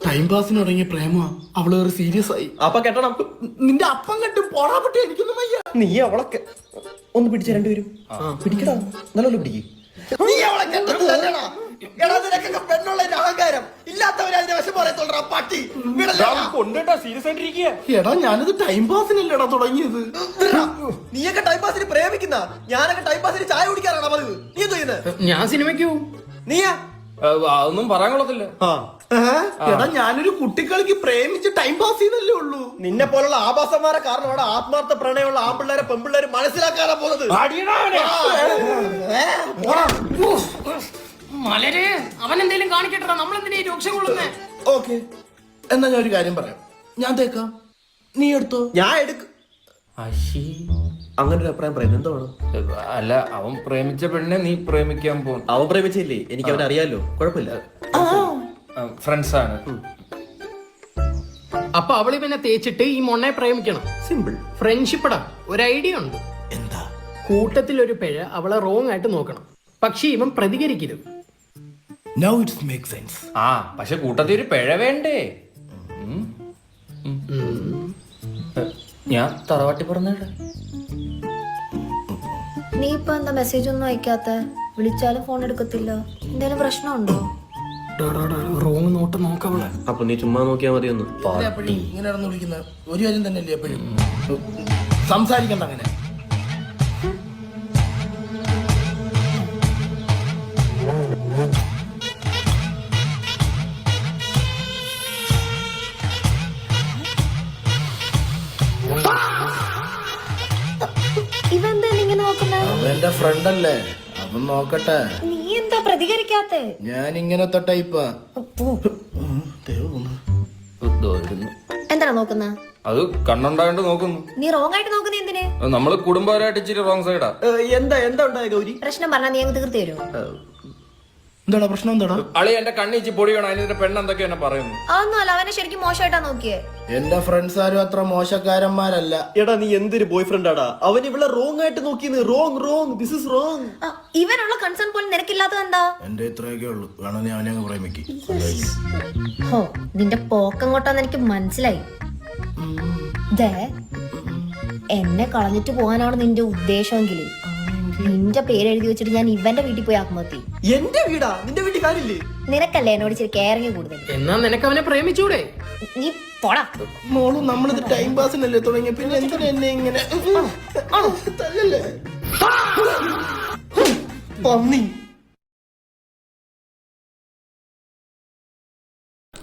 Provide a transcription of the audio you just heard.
Time പാസിന് തുടങ്ങിയ പ്രേമ അവള് ഒരു സീരിയസ് ആയി. അപ്പൊ കെട്ടണം. നിന്റെ അപ്പം കെട്ടും പോടാ പറ്റി. എനിക്കൊന്നും വയ്യ. നീ അവളെ ഒന്ന് പിടിച്ച രണ്ടുപേരും പിടിക്കടാ, നല്ലോണം പിടിക്ക്. നീ അവളെ കെട്ടുന്നതല്ലടാ. എടാ നിനക്കൊക്കെ പെണ്ണുള്ളതിന്റെ അഹങ്കാരം ഇല്ലാത്തവരെ അതിന്റെ വശം പറയത്തോളാ പട്ടി. സീരിയസ് ആയിട്ടിരിക്കുക. എടാ ഞാനിത് ടൈം പാസിനല്ലേടാ തുടങ്ങിയത്. നീയൊക്കെ ടൈം പാസിന് പ്രേമിക്കുന്ന, ഞാനൊക്കെ ടൈം പാസിന് ചായ കുടിക്കാറാണ് പതിവ്. നീ എന്തോ ചെയ്യുന്നത്? ഞാൻ സിനിമയ്ക്ക് പോവും. നീയാ? അതൊന്നും പറയാൻ കൊള്ളത്തില്ല. എടാ ഞാനൊരു കുട്ടികളിക്ക് പ്രേമിച്ച് ടൈം പാസ് ചെയ്തല്ലേ ഉള്ളൂ. നിന്നെ പോലുള്ള ആഭാസന്മാരെ കാരണം അവിടെ ആത്മാർത്ഥ പ്രണയമുള്ള ആൺപിള്ളേരെ പെൺപിള്ളേര് മനസ്സിലാക്കാനാ പോകുന്നത്. മലരെ അവൻ എന്തെങ്കിലും കാണിക്കട്ടെ. നമ്മളെന്തിനാ ഈ രൂക്ഷം കൊള്ളുന്നേ? ഓക്കെ, എന്നാ ഞാൻ ഒരു കാര്യം പറയാം. ഞാൻ തേക്കാം, നീ എടുത്തോ. ഞാൻ എടുക്കും. അങ്ങനെ ഒരു അഭിപ്രായം പറയുന്നത് എന്താണ്? അല്ല, അവൻ പ്രേമിച്ച പെണ്ണെ നീ പ്രേമിക്കാൻ പോകും. അവൻ പ്രേമിച്ചില്ലേ? എനിക്ക് അവനെ അറിയാലോ, കുഴപ്പമില്ല. ഫ്രണ്ട്സ് ആണ്. അപ്പൊ അവള് പിന്നെ തേച്ചിട്ട് ഈ മൊണ്ണയെ പ്രേമിക്കണം. സിമ്പിൾ ഫ്രണ്ട്ഷിപ്പടാ. ഒരു ഐഡിയ ഉണ്ട്. എന്താ? കൂട്ടത്തിൽ ഒരു പിഴ അവളെ റോങ് ആയിട്ട് നോക്കണം. പക്ഷെ ഇവൻ പ്രതികരിക്കരുത്. Now it makes sense. പക്ഷെ കൂട്ടത്തിൽ ഒരു പിഴ വേണ്ടേ? ഞാൻ തറവാട്ടി പറഞ്ഞേടാ. നീ ഇപ്പൊ എന്താ മെസ്സേജ് ഒന്നും അയക്കാത്ത? വിളിച്ചാലും ഫോൺ എടുക്കത്തില്ല. എന്തെങ്കിലും പ്രശ്നമുണ്ടോ? റോങ് നോട്ട് നോക്കവളെ. അപ്പൊ നീ ചുമ്മാ നോക്കിയാ മതിയൊന്ന്. ഇങ്ങനെ നടന്നു വിളിക്കുന്ന ഒരു കാര്യം തന്നെയല്ലേ എപ്പോഴും സംസാരിക്കണ്ട അങ്ങനെ. ഇവെന്താ ഇങ്ങനെ നോക്കുന്നേ? അവന്റെ ഫ്രണ്ട് അല്ലേ, അവൻ നോക്കട്ടെ. നീ എന്താ പ്രതികരിക്കാത്തെ? ഞാൻ ഇങ്ങനത്തെ ടൈപ്പാ. എന്താണ് നോക്കുന്ന? അത് കണ്ണുണ്ടായോണ്ട് നോക്കുന്നു. നീ റോങ് ആയിട്ട് നോക്കുന്ന എന്തിന്? നമ്മള് കുടുംബപരമായിട്ട് ഇച്ചിരി റോങ് സൈഡാ. എന്താ ഉണ്ടായ ഗൗരി? പ്രശ്നം പറഞ്ഞാ നീ അങ്ങ് തീർത്ത് തരുമോ? എന്താടാ പ്രശ്നം? എന്താടാ? അളി എന്റെ കണ്ണിച്ച് പൊടി വേണം. അതിന്റെ പെണ്ണെന്തൊക്കെയാ എന്നെ പറയുന്നു. അതൊന്നും അല്ല, അവനെ ശരിക്കും മോശമായിട്ടാ നോക്കിയേ. എന്റെ ഫ്രണ്ട്സ് ആരും അത്ര മോശക്കാരന്മാരല്ല. എടാ നീ എന്തൊരു ബോയ് ഫ്രണ്ട് ആടാ. അവൻ ഇവിടെ റോങ് ആയിട്ട് നോക്കിയത്. Wrong this is wrong. ഇവനുള്ള കൺസേൺ പോലും നിനക്കില്ലാത്തത് എന്താ? എന്റെ ഇത്രയൊക്കെ ഉള്ളു. വേണം നീ അവനെ അങ്ങ് പ്രേമിക്ക്. ഹോ, നിന്റെ പോക്കങ്ങോട്ടാന്ന് എനിക്ക് മനസ്സിലായി. ദേ, എന്നെ കളഞ്ഞിട്ട് പോകാനാണ് നിന്റെ ഉദ്ദേശമെങ്കിൽ നിന്റെ പേര് എഴുതി വെച്ചിട്ട് ഞാൻ ഇവന്റെ വീട്ടിൽ പോയി ആത്മഹത്യ. എന്റെ വീടാ? നിന്റെ വീട്ടിൽ കാര്യമില്ലേ? നിനക്കല്ലേ എന്നോട് ഇച്ചിരി കെയറിങ് കൂടുതൽ. എന്നാ നിനക്ക് അവനെ പ്രേമിച്ചൂടെ? നീ പോടാ. മോളു നമ്മളിത് ടൈം പാസിനല്ലേ തുടങ്ങിയ, പിന്നെ എന്തിനാ എന്നെ ഇങ്ങനെ തല്ലല്ലേ? പന്നി.